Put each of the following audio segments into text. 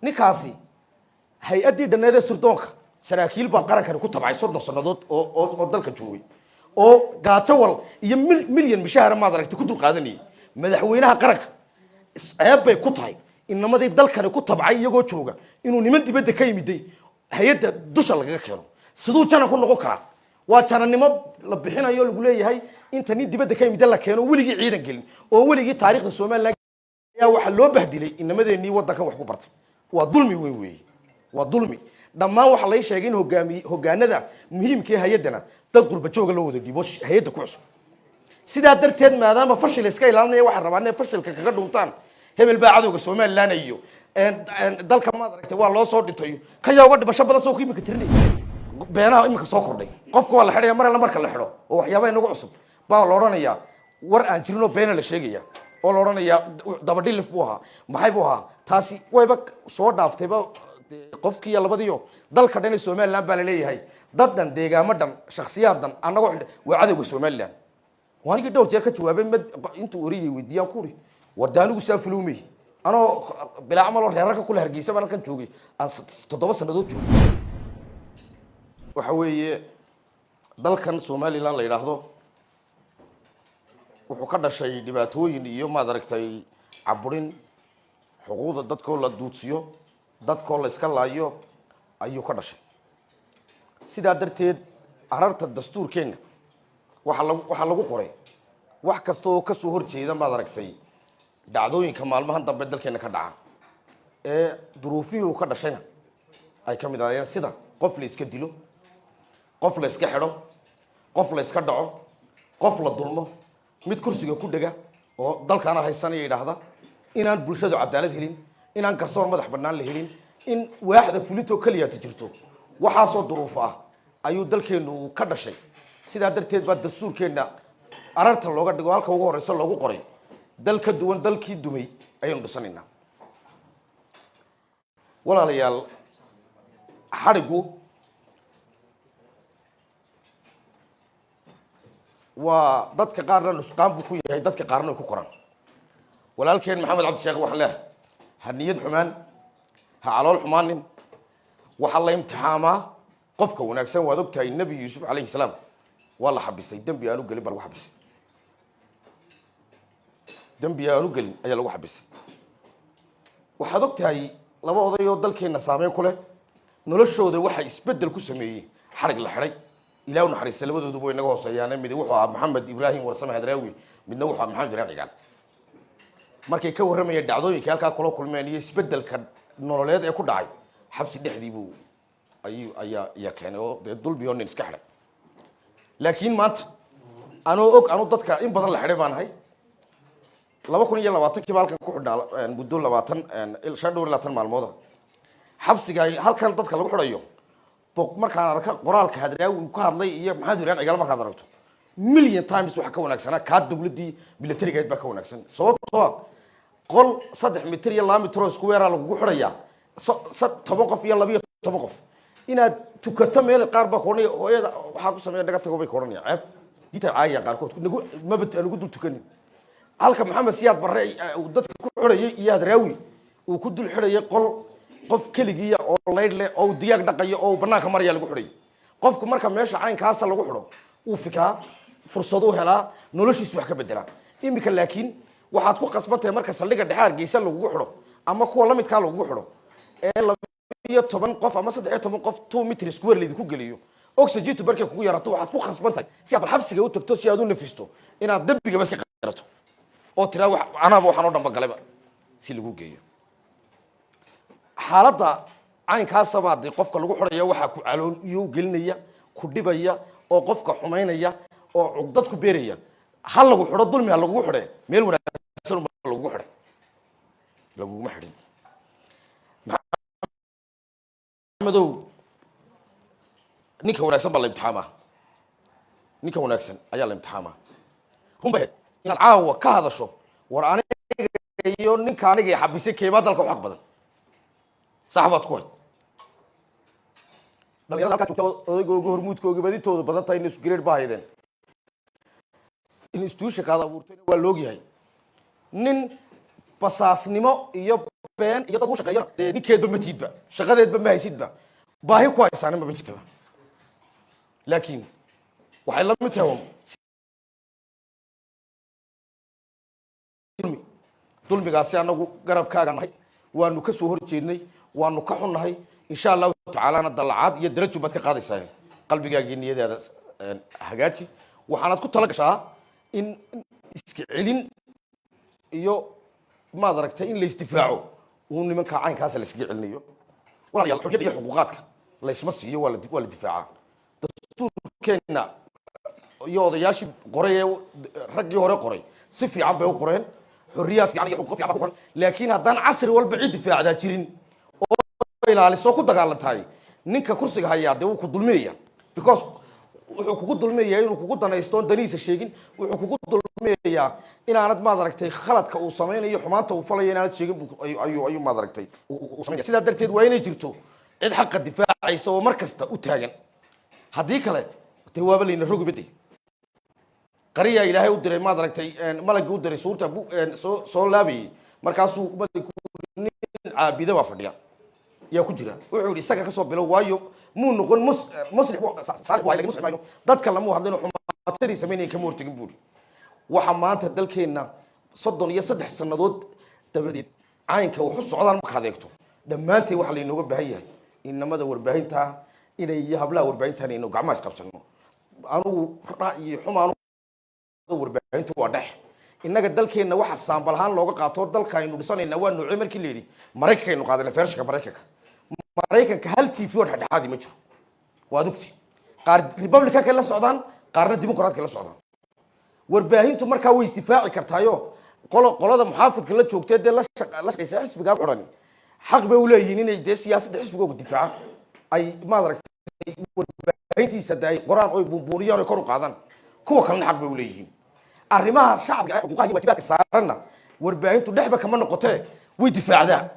ninkaasi hay-addii dhanneed ee sirdoonka saraakiil baa qarankani ku tabcay 30 sannadood oo dalka joogay oo gaajo wal iyo milyan mishaar ma aragtay ku dul qaadanayay madaxweynaha qaranka ceeb bay ku tahay inamadii dalkani ku tabcay iyagoo jooga inuu niman dibadda ka yimiday hay-adda dusha lagaga keeno siduu jana ku noqon karaa waa jananimo la bixinayo lagu leeyahay inta nin dibadda ka yimiday la keeno weligii ciidan gelin oo weligii taariikhda Soomaaliland ayaa waxa loo bahdilay inamadeenii wadanka wax ku bartay waa dulmi weyn weey waa dulmi dhammaan waxa la sheegay in hogaanada muhiimka ah hay-adana dad qurba jooga loo wada dhibo hay-adda ku cusub sidaa darteed maadaama fashil iska ilaalinaya waxa rabaan inay fashilka kaga dhuntaan hebel baa cadowga Soomaaliland iyo dalka ma aragtay waa loo soo dhintay ka yaa uga dhibasho badan soo qiimo ka tirinay beenaha imika soo kordhay qofka waa la xidhay marka la xidho oo waxyaabo inagu cusub baa la oranayaa war aan jirino beena la sheegaya oo la oranayaa dabadhilif buu ahaa maxay buu ahaa taasi wayba soo dhaaftayba qofkii labadiyo dalka dhan Soomaaliland baa la leeyahay dad dhan deegaamo dhan shakhsiyaad dhan anagoo waa cadowga Soomaaliland waanigi dhowr jeer ka jawaabay intuu wariyay weydiiyaan kuri wardaanigu saafuluumay anoo bilaa amal reerarka kula hargeysa baan kan joogay aan 7 sanadood joogay waxa weeye dalkan Soomaaliland la yiraahdo wuxuu ka dhashay dhibaatooyin iyo ma aragtay caburin xuquuqda dadkoo la duudsiyo dadkoo la iska laayo ayuu ka dhashay sidaa darteed ararta dastuurkeena waxa lagu qoray wax kasta oo ka soo horjeeda ma aragtay dhacdooyinka maalmahan dambe dalkeena ka dhaca ee duruufihii ka dhashayna ay ka mid ahaayeen sida qof la iska dilo qof la iska xidho qof la iska dhaco qof la dulmo mid kursiga ku dhaga oo dalkana haysanaya yiraahda inaan bulshadu cadaalad helin inaan garsoor madax bannaan la helin in waaxda fulito kaliya jirto waxa soo duruuf ah ayuu dalkeenu ka dhashay sidaa darteed baa dastuurkeena ararta looga dhigo halka ugu horeysa loogu qoray dalka duwan dalkii dumay ayaan dhisanaynaa walaalayaal xarigu waa dadka qaarna nusqaan buu ku yahay dadka qaarna ku qoran walaalkeen maxamed cabdi sheekh waxa leeyahay haniyad xumaan ha calool xumaanin waxa la imtixaamaa qofka wanaagsan waad ogtahay nabi yuusuf calayhi salaam waa la xabisay dambi aanu galin baa lagu xabisay dambi aanu galin ayaa lagu xabisay waxaad ogtahay laba oday oo dalkeena saameyn ku leh noloshooda waxa isbedel ku sameeyay xarig la xiray ilaahu naxariista labadoodu way naga hooseeyaan mid wuxuu ahaa maxamed ibraahim warsame hadraawi midna wuxuu ahaa maxamed jiraan cigaal markay ka waramayeen dhacdooyinka halka kula kulmeen iyo isbedelka nololeed ee ku dhacay xabsi dhexdii buu ayaa keenay oo dulbiyo nin iska xiray laakiin maanta anoo dadka in badan la xiray baan ahay 2020 halkan ku xidhaa muddo 20 maalmood xabsiga halkan dadka lagu xidhayo markaan arka qoraalka hadraawi ka hadlay iyo maxamed jiraan cigaal markaad aragto million times waxa ka wanaagsanaa ka dawladii militariga baa ka wanaagsan sababtoo qol 3 mitir iyo 2 mitir isku weeraa lagu xidhaya 10 qof iyo 12 qof inaad tukato meel qaar ba koonay hooyada waxa ku sameeyay dhaga tago bay koonay ceeb dita caaya qaar kood nagu mabad aanu dul tukanin halka maxamed siyaad barre dadka ku xidhayay iyo hadraawi uu ku dul xidhayay qol qof kaligiya oo leyd leh oo diyaag dhaqayo oo banaanka maraya lagu xidhay qofku marka meesha caynkaas lagu xidho uu fikaa fursad u helaa noloshiisu wax ka bedelaa imika laakiin waxaad ku qasbantahay marka saldhiga dhexaar geysa lagu xidho ama kuwa la midka lagu xidho ee 12 qof ama 13 qof 2 mitir square leed ku geliyo oxygen barkay kugu yarato waxaad ku qasbantahay si aad xabsiga u tagto si aad u nafisto inaad dambiga bas ka qarato oo tira wax anaba waxaan oo dhanba galayba si lagu geeyo xaaladda caynkaas baad qofka lagu xidhayo waxa ku calool iyo gelinaya ku dhibaya oo qofka xumeynaya oo cugdad ku beeraya hal lagu xidho dulmi hal lagu xidhay meel wanaagsan lagu xidhay lagu ma xidhin madow ninka wanaagsan baa la imtixaamaa ninka wanaagsan ayaa la imtixaamaa runbay inaad caawa ka hadasho war aniga iyo ninka aniga xabisay keebaa dalka xaq badan saxbaad ku hay dhalinyarada halka joogta odaygooga hormuudkooga badintooda badan tahay in isku grade baa haydeen in institution kaada abuurtayna waa loog yahay nin basaasnimo iyo been iyo dad u shaqeeya ninkeedba ma tiidba shaqadeedba ma haysidba baahi ku haysaana ma jirto laakiin waxay la mid tahay dulmigaasi anagu garabkaaga nahay waanu ka soo horjeednay waanu ka xunnahay insha allahu tacaala dalacaad iyo darajo baad ka qaadaysaa qalbigaaga niyadaada hagaaji waxaanad ku tala gashaa in iska celin iyo maad aragtay in la isdifaaco uu nimanka caynkaas la iskaga celinayo walaal xorriyada iyo xuquuqaadka la isma siiyo waa la difaaca dastuurkeena iyo odayaashii qoray raggii hore qoray si fiican bay u qoreen xorriyaad fiican iyo xuquuq fiican laakiin haddaan casri walba cid difaacdaa jirin oo ilaaliso ku dagaalantahay ninka kursiga hayaa dee wuu ku dulmiyaya because wuxuu kugu dulmiyayaa inuu kugu danaysto daniisa sheegin wuxuu kugu dulmiyayaa inaanad maad aragtay khaladka uu samaynayo xumaanta uu falayo inaanad sheegin ayuu maad aragtay uu sameeyaa sidaa darteed waa inay jirto cid xaqa difaacaysa oo mar kasta u taagan haddii kale dee waaba layna rogi baday qariyaa ilaahay u diray maad aragtay malagii u diray suurta soo laabayay markaasuu ummadii nin caabida baa fadhiya yaa ku jira wuxuu yidhi isaga ka soo bilow waayo muu noqon muslix saalix waa laga muslimayo dadka lamu hadlin xumaatadii sameynayay kama hortagin buuri waxa maanta dalkeenna 33 sannadood dabadeed caynka wuxu socdaan marka adeegto dhammaanteen waxa laynooga baahan yahay inamada warbaahinta inay iyo hablaha warbaahinta inaynu gacmaha isqabsano anugu ra'yi xumaan warbaahintu waa dhex innaga dalkeenna waxa saambal ahaan looga qaato dalka aynu dhisanayna waa noocyo markii la yidhi maraykankaynu qaadana feershka maraykanka hal tv oo dhexdhexaadi ma jiro waad ogti qaar republicanka la socdaan qaarna dimuqraadka la socdaan warbaahintu markaa way isdifaaci kartaayo qolada muxaafidka la joogtee dee la shaqaysa xisbigaa xorani xaq bay u leeyihiin inay dee siyaasadda xisbigooga difaaca ay maad aragtay warbaahintiisa daay qoraan oy buunbuuriyaan oy kor u qaadaan kuwa kalena xaq bay u leeyihiin arrimaha shacabka xuquuqaha iyo waajibaadka saaranna warbaahintu dhexba kama noqotee way difaacdaa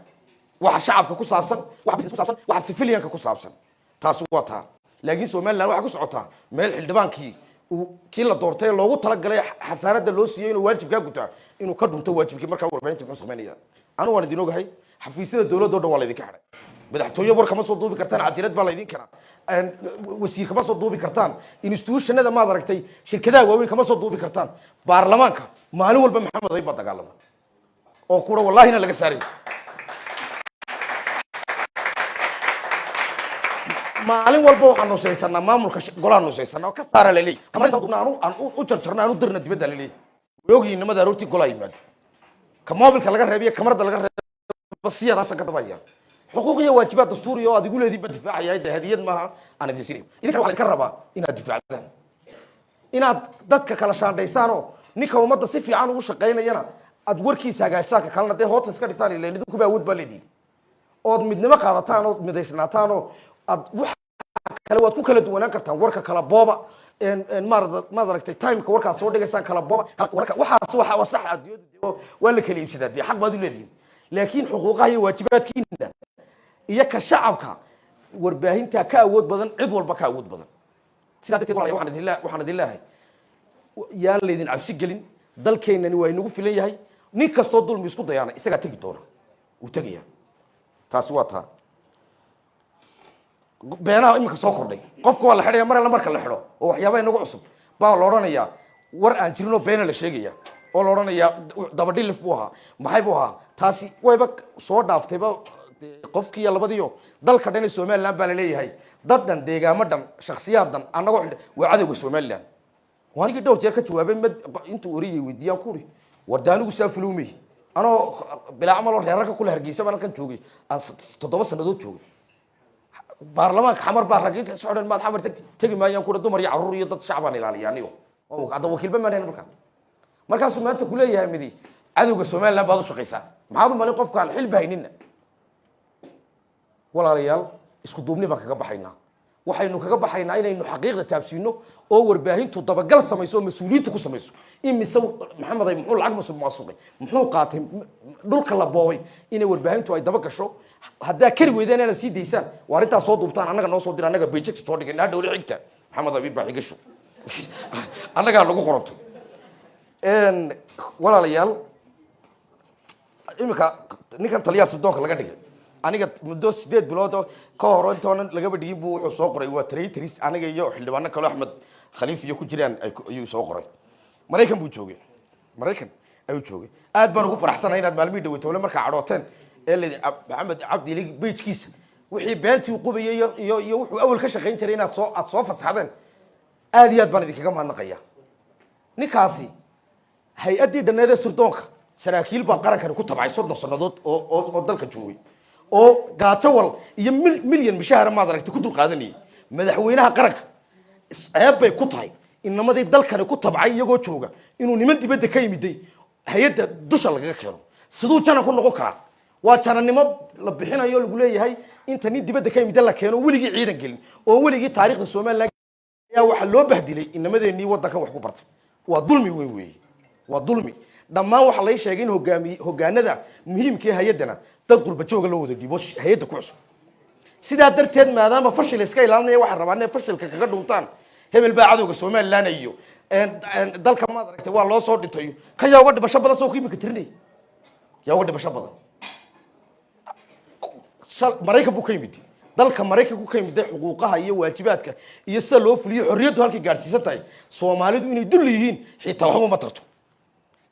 waxa shacabka ku saabsan waxa business ku saabsan waxa civilianka ku saabsan taas waa taa laakiin Soomaaliland waxa ku socotaa meel xildhibaankii kii la doortay loogu talagalay xasaanada loo siiyay inuu waajibka gutaa inuu ka dhunto waajibkii markaa warbaahinta wuxuu sameeyaa anu waan idin ogahay xafiisyada dawladda oo dhan waa la idin ka xidhay madaxtooye war kama soo duubi kartaan cajalad baa la idin karaa wasiir kama soo duubi kartaan institutionada maad aragtay shirkadaha waaweyn kama soo duubi kartaan baarlamaanka maalin walba maxamed ay baa dagaalama oo kura wallaahina laga saaray maalin walba waxaan nusaysanaa maamulka golaha nusaysanaa oo ka saara la leeyahay kamarada dubna aan u jarjarnaa aan u dirna dibadda la leeyahay wayogii nimada aroortii golaha yimaado ka moobilka laga reebiyo kamarada laga reebiyo siyadaas ka dabaya xuquuq iyo waajibaad dastuuri oo adigu leedii badfaacaya hadiyad maaha aan idin siinayo idinka waxaan ka rabaa inaad difaacdaan inaad dadka kala shaandhaysaan oo ninka ummadda si fiican ugu shaqaynayana aad warkiisa hagaajisaan ka kalena dee hoota iska dhigtaan ilaa idinku baa awood baa leediin ood midnimo qaadataan ood midaysnaataan oo aad wax kale waad ku kala duwanaan kartaan warka kala booba maad aragtay timeka warkaad soo dhigaysaan kala booba waxaas waxa sax adduunyada waa la kala iibsadaa dee xaq baad u leedihiin laakiin xuquuqaha iyo waajibaadkiina iyo ka shacabka warbaahinta ka awood badan cid walba ka awood badan sidaa darteed waxaan idin leeyahay yaan laydin cabsi gelin dalkeennani waa inagu filan yahay nin kastoo dulmi isku dayaana isagaa tegi doona uu tegaya taasi waa taa beenaha iminka soo kordhay qofka waa la xidhaya mar alla marka la xidho oo waxyaabaha inagu cusub baa la odhanayaa war aan jirinoo beena la sheegaya oo la odhanayaa dabadhilif buu ahaa maxay buu ahaa taasi wayba soo dhaaftayba qofkii iyo labadiyo dalka dhan ee Soomaaliland baa la leeyahay dad dhan deegaamo dhan shakhsiyaad dhan anagoo waa cadawga Soomaaliland waanigi dhowr jeer ka jawaabay intuu wariyay weydiiyaan ku ri wardaanigu saafuluumay anoo bilaa amal reerarka kula hargeysa baan kan joogay 7 sanadood joogay baarlamaanka xamar baa ragid socdaan maad xamar tagi maayaan ku dumar iyo caruur iyo dad shacabaan ilaaliyaan oo hadda wakiilba ma leeyahay markaas maanta ku leeyahay midi cadawga Soomaaliland baad u shaqaysaa maxaad u malin qofka aan xil bahaynina walaalayaal isku duubni baan kaga baxaynaa waxaynu kaga baxaynaa inaynu xaqiiqda taabsiino oo warbaahintu dabagal samayso mas'uuliyiinta ku samayso imise maxamed ay muxuu lacag musuqmaasuqay muxuu qaatay dhulka la boobay inay warbaahintu ay daba gasho haddaa kari weydaan inaad sii daysaan waa arrintaa soo duubtaan annaga noo soo dira annaga beejegta soo dhigay naa dhowri xigta maxamed abiib baa xigasho annagaa lagu qoranto walaalayaal iminka ninkan taliyaha sirdoonka laga dhigay aniga muddo 8 bilood ka hor intoonan lagaba dhigin buu wuxuu soo qoray waa traitors aniga iyo xildhibaano kale Axmed Khaliif iyo ku jiraan ayuu soo qoray Mareykan buu joogay Mareykan ayuu joogay aad baan ugu faraxsanahay inaad maalmii dhaweytay markaa cadhooteen ee Maxamed Cabdi Lig beejkiisa wixii beentii uu qubayay iyo wuxuu awal ka shaqeyn jiray inaad soo fasaxdeen aad iyo aad baan idinkaga mahadnaqayaa ninkaasi hay-addii dhanneed sirdoonka saraakiil baa qarankan ku tabcay 30 sanadood oo dalka joogay oo gaatawal iyo milyan mishahar maad aragtay ku dul qaadanayay madaxweynaha qaranka ceeb bay ku tahay inamadii dalkan ku tabcay iyagoo jooga inuu niman dibadda ka yimiday hay'adda dusha lagaga keeno sidoo jana ku noqon kara waa jananimo la bixinayo lagu leeyahay inta nin dibadda ka yimid la keeno weligii ciidan gelin oo weligii taariikhda Soomaaliya ayaa waxa loo bahdilay inamadeenii wadanka wax ku bartay waa dulmi weey waa dulmi dhammaan waxa la sheegay in hogaanada muhiimka ah hay'adana dad qurba jooga loo wada dhibo hay'adda ku cusub sidaa darteed maadaama fashil iska ilaalinaya waxa rabaan inay fashilka kaga dhuntaan hebel baa cadowga Soomaaliland iyo dalka ma aragtay waa loo soo dhintay ka yaa uga dhibasho badan soo qiimo ka tirinay yaa uga dhibasho badan Mareykan buu ka yimid dalka Mareykan ku ka yimid xuquuqaha iyo waajibaadka iyo sida loo fuliyo xorriyadu halkii gaarsiisan tahay Soomaalidu inay dul yihiin xitaa waxba ma tarto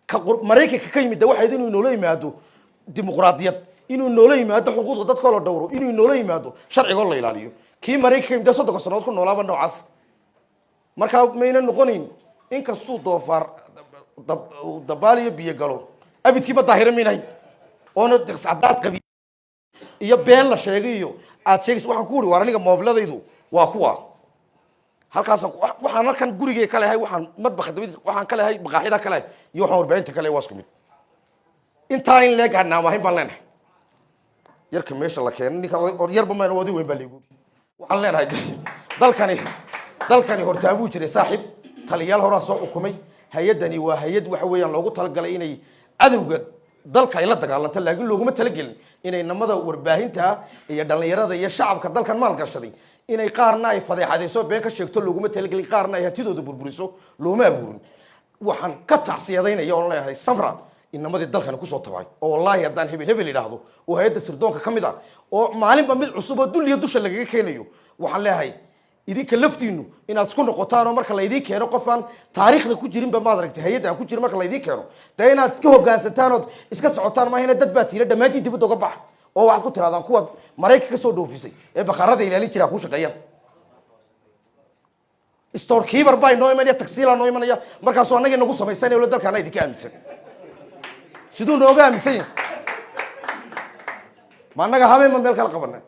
ka Mareykan ka yimid waxa inuu noola yimaado dimuqraadiyad inuu noola yimaado xuquuqda dadka la dhowro inuu noola yimaado sharciga la ilaaliyo kii Mareykan muddo 30 sanadood ku noolaaba noocaas marka mayna noqonin in kastuu doofaar dabaaliyo biyo galo abidkii ma daahira minahay oo sacadaad qabi iyo been la sheegayo aad sheegis waxaan ku wari war aniga moobladaydu waa kuwa halkaas waxaan halkan gurigay kale hay waxaan madbax dabadiis waxaan kale hay baqaaxida kale iyo waxaan warbaahinta kale waa isku mid inta in leeg hadna waahin baan leenahay yarka meesha la keenay ninka yarba ma wadi weyn baa leeyahay waxaan leenahay dalkani hortaabuu jiray saaxiib taliyaal hore soo xukumay hay'adani waa hay'ad waxa weeyaan loogu talagalay inay cadawga dalka ay la dagaalanto laakiin looguma talagelin inay namada warbaahinta iyo dhalinyarada iyo shacabka dalkan maal gashaday inay qaarna ay fadeexadeyso been ka sheegto looguma talagelin qaarna ay hatidooda burburiso looma abuurin waxaan ka tacsiyadaynayaa oo leeyahay samra inamadii dalkan ku soo tabay oo wallahi haddaan hebel yiraahdo oo hay'adda sirdoonka kamid ah oo maalinba mid cusub oo duliya dusha lagaga keenayo waxaan leeyahay idinka laftiinu inaad isku noqotaan oo marka la idin keeno qofan taariikhda ku jirin ba ma aragtay hay'adda ku jirin marka la idin keeno taa inaad iska hoggaansataan oo iska socotaan ma hina dad baa tiila dhamaantii dib uga bax oo waxaad ku tiraadaan kuwa Mareykan ka soo dhoofisay ee bakhaarada ilaalin jira ku shaqeeyaan store keeper bay noo imanaya taksiila noo imanaya markaas oo anaga nagu sameeysan oo dalkana idinka aaminsan sidoo nooga aaminsan ma anaga habeen ma meel kala qabanay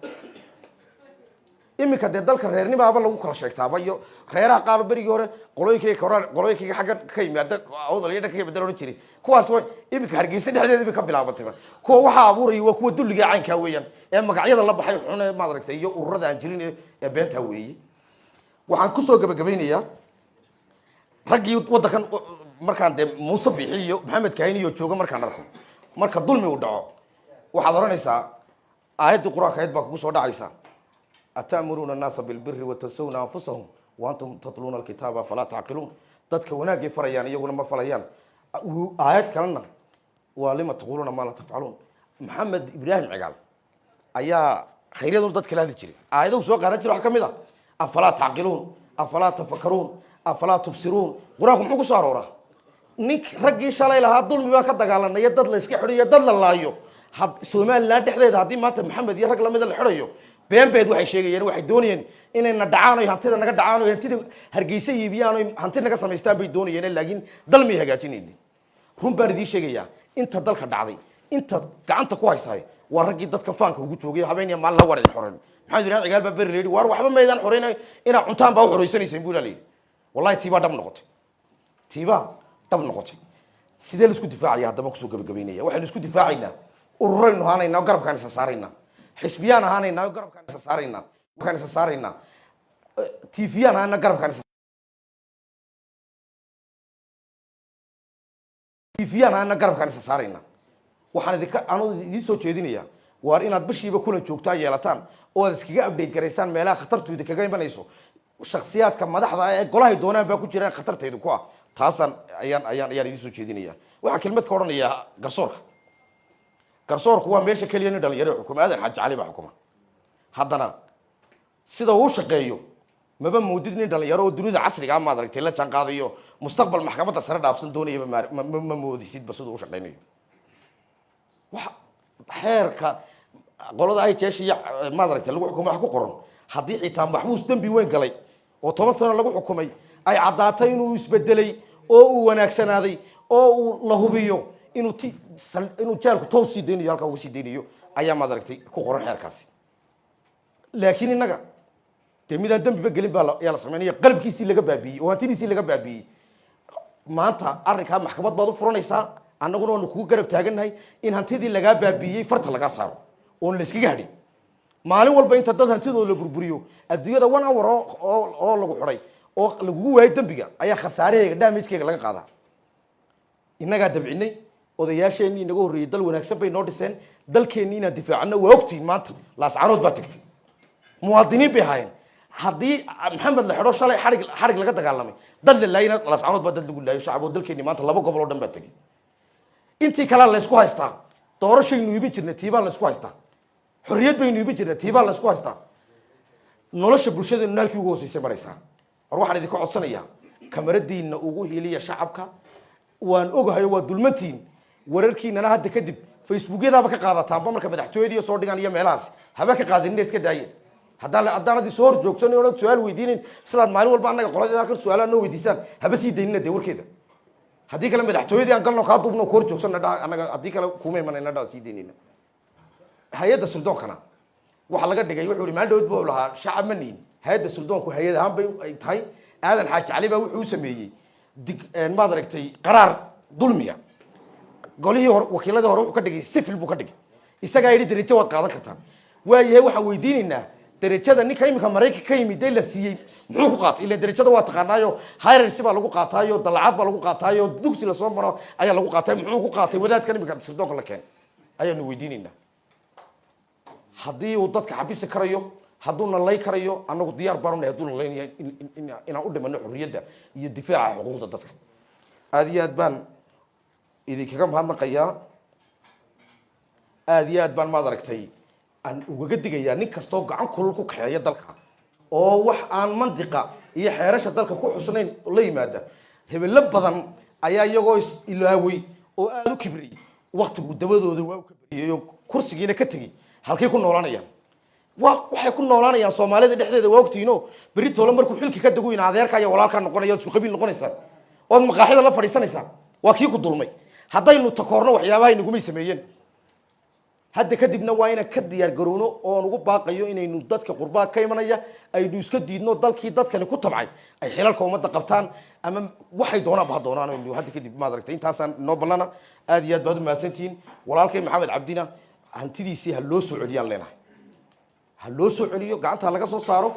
imika dalka reernimo aba lagu kala sheegtaaba iyo reeraha qaar barigi hore qolooyinkii xagga ka yimaada awdaliyada ka bedelo jiray kuwaas way imika Hargeysa dhexdeeda ka bilaabatay kuwa waxa abuuray waa kuwa dulliga caanka weeyaan ee magacyada la baxay xunay ma aragtay iyo ururada aan jirin ee beenta weeyay waxaan ku soo gabagabeynayaa ragii wadankan markaan Muuse Bixi iyo Maxamed Kaani iyo jooga markaan arko marka dulmi u dhaco waxaad oranaysaa aayadda quraanka aad baa ku soo dhacaysa أتأمرون الناس بالبر وتنسون أنفسهم وأنتم تتلون الكتاب فلا تعقلون dadka wanaagay farayaan iyaguna ma falayaan aayad kalena walima taquluna ma la tafcaluun Maxamed Ibrahim Cigaal ayaa khayriyadan dadka la hadli jiray aayadu soo qaadan jiray wax kamid ah afala taqilun afala tafakkarun afala tubsirun quraanku muxuu ku soo arooraa nink ragii shalay lahaa dulmi baa ka dagaalanay dad la iska xiriyo dad la laayo Soomaaliland dhexdeeda hadii maanta Maxamed iyo rag lamid la xiriyo beenbeed waxay sheegayeen waxay doonayeen inay na dhacaan oo hantida naga dhacaan oo hantida Hargeysa iibiyaan oo hantida naga sameystaan bay doonayeen laakiin dalmi hagaajinayeen run baan idin sheegaya inta dalka dhacday inta gacanta ku haysaay waa ragii dadka faanka ugu joogay habeenaya maal la waray xoran maxamed ibrahim cigaal baa bereeri war waxba meedan xoreynay ina cuntaan baa u xoreysanaysan buu leeyahay wallahi tiiba dab noqotay sidee la isku difaacaya hadaba ku soo gabagabeynaya waxaan isku difaacaynaa ururaynu haanayna garabkaan isa saarayna حسبيان هاني نا قرب كان سسارينا تيفيان هانا قرب كان تيفيان هانا قرب كان سسارينا وحنا ذيك أنا دي سو تشيدينيا وارينا تبشي بكون جوكتا يلاتان أو ذكية أبديت كريسان ملا خطرت ودك جاي بنيسو الشخصيات كم مدح ذا قلها يدونا بيكون جيران خطرت يدكوا تحسن أيان دي سو تشيدينيا وحكلمة كورنيا قصور garsoorku waa meesha keliya nin dhalinyaro xukuma aadan xaaji cali baa xukuma haddana sida uu shaqeeyo maba moodid nin dhalinyaro oo dunida casriga maad aragtay la jaan qaadayo mustaqbal maxkamadda sare dhaafsan doonaya ma moodisidba siduu u shaqeynayo waxa xeerka qolada ay jeeshiya maad aragtay lagu xukumo wax ku qoran haddii xitaa maxbuus dambi weyn galay oo 10 sano lagu xukumay ay caddaatay inuu isbedelay oo uu wanaagsanaaday oo uu la hubiyo inuu jaalku toos sii deynayo halka ugu sii deynayo ayaa maad aragtay ku qoran xeerkaasi laakiin innaga dee midaan dambiba gelin baa yaa la samaynaya qalabkiisii laga baabiyey oo hantidiisii laga baabiyey maanta arrinkaa maxkamad baad u furanaysaa annaguna waanu kugu garab taagannahay in hantidii lagaa baabiyey farta lagaa saaro oon la iskaga hadhin maalin walba inta dad hantidooda la burburiyo adduunyada 1 hour oo lagu xidhay oo lagugu waayay dambiga ayaa khasaarahayga damagekeyga laga qaadaa innagaa dabcinay odayaasheenii inaga horreeyey dal wanaagsan bay noo dhiseen dalkeennii inaan difaacano waa ogtiin maanta laascaanood baa tagtay muwaadiniin bay ahaayeen haddii maxamed la xidho shalay xarig laga dagaalamay dad la laayina laascaanood baa dad lagu laayo shacab oo dalkeennii maanta 2 gobol oo dhan baa tegey intii kalea la isku haystaa doorashaynu iibin jirnay tiibaa la isku haystaa xorriyad baynu iibin jirnay tiibaa la isku haystaa nolosha bulshadeenu naalkii ugu hooseysay maraysaa war waxaan idinka codsanayaa kamaradiinna ugu hiliya shacabka waan ogahayo waa dulmantiin wararkiinana hadda kadib facebookyadaaba ka qaadataanba marka madaxtooyadii soo dhigaan iyo meelahaas haba ka qaadinina iska daayeen haddaanad soo hor joogsan oonad su-aal weydiinin sidaad maalin walba annaga qoladeeda halkan su-aalaha noo weydiisaan haba sii daynina dee warkeeda haddii kale madaxtooyadii aan galno kaa duubno ku hor joogsanna dha annaga haddii kale kuma imanayna dha sii daynina hay-adda sildoonkana waxa laga dhigay wuxuu ihi maalin dhawood buu lahaa shacab ma niin hay-adda sildoonku hay-ad ahaan bay ay tahay aadan xaaji cali baa wuxuu u sameeyey maad aragtay qaraar dulmiya golihii wakiiladii hore wuxuu ka dhigay sifil buu ka dhigay isagaa yidhi darajo waad qaadan kartaan waayahay waxaan weydiinaynaa darajada ninka iminka maraykanka ka yimid dee la siiyey muxuu ku qaatay ilan darajada waa taqaanaayo hirarsi baa lagu qaataayo dallacad baa lagu qaataayo dugsi lasoo maro ayaa lagu qaatay muxuu ku qaatay wadaadkan iminka sildoonka la keenay ayaanu weydiinaynaa haddii uu dadka xabisi karayo hadduuna lay karayo annagu diyaar baan unahay hadduuna laynaya inaan u dhimano xorriyadda iyo difaaca xuquuqda dadka aad iyo aad baan idinkaga mahadnaqayaa aad iyo aad baan maad aragtay aan ugaga digayaa nin kastoo gacan kulul ku kaxeeya dalka oo wax aan mandiqa iyo xeerasha dalka ku xusnayn la yimaada hebello badan ayaa iyagoo ilaaway oo aada u kibriyey waktigu dabadooda waa u kabriyey oo kursigiina ka tegey halkay ku noolanayaan waxay ku noolaanayaan soomaalida dhexdeeda waa ogtiino berri toole markuu xilki ka dago in adeerka iyo walaalka noqonaya isku qabiil noqonaysaa ood maqaaxida la fadhiisanaysaa waa kii ku dulmay haddaynu takoorno waxyaabaha inagumay sameeyeen hadda kadibna waa inaan ka diyaar garowno oon ugu baaqayo inaynu dadka qurbaa ka imanaya aynu iska diidno dalkii dadkani ku tabcay ay xilalka ummadda qabtaan ama waxay doonaanba ha doonaan aynu hadda kadib maad aragtay intaasaan inoo ballana aad iyo aad baad u mahadsantihiin walaalkay maxamed cabdina hantidiisii ha loo soo celiyaan leenahay ha loo soo celiyo gacanta laga soo saaro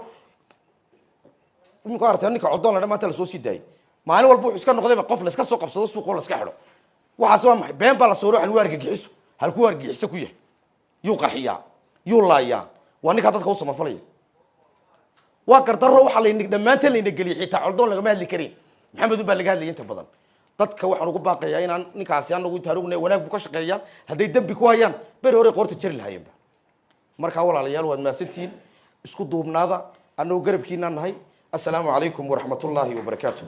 imika aragtay ninka codoon la maanta la soo sii daayay maalin walba wuxuu iska noqdayba qof la iska soo qabsado suuqoo la iska xidho waxaas waa maxay been baa la soo halku argagixiso halku argagixiso ku yahay yuu qarxiyaa yuu laayaa waa ninkaa dadka u samafalaya waa gardarro waxaa dhammaanteen layna geliyay xitaa coldoon lagama hadli karin maxamed baa laga hadlayay inta badan dadka waxaan ugu baaqayaa inaan ninkaasi anagu intaan ognay wanaag buu ka shaqeeyaa hadday dembi ku hayaan beri hore qoorta jari lahaayeenba markaa walaalayaal waad mahadsantihiin isku duubnaada annagoo garabkiinaan nahay assalaamu calaykum waraxmatullaahi wabarakaatuh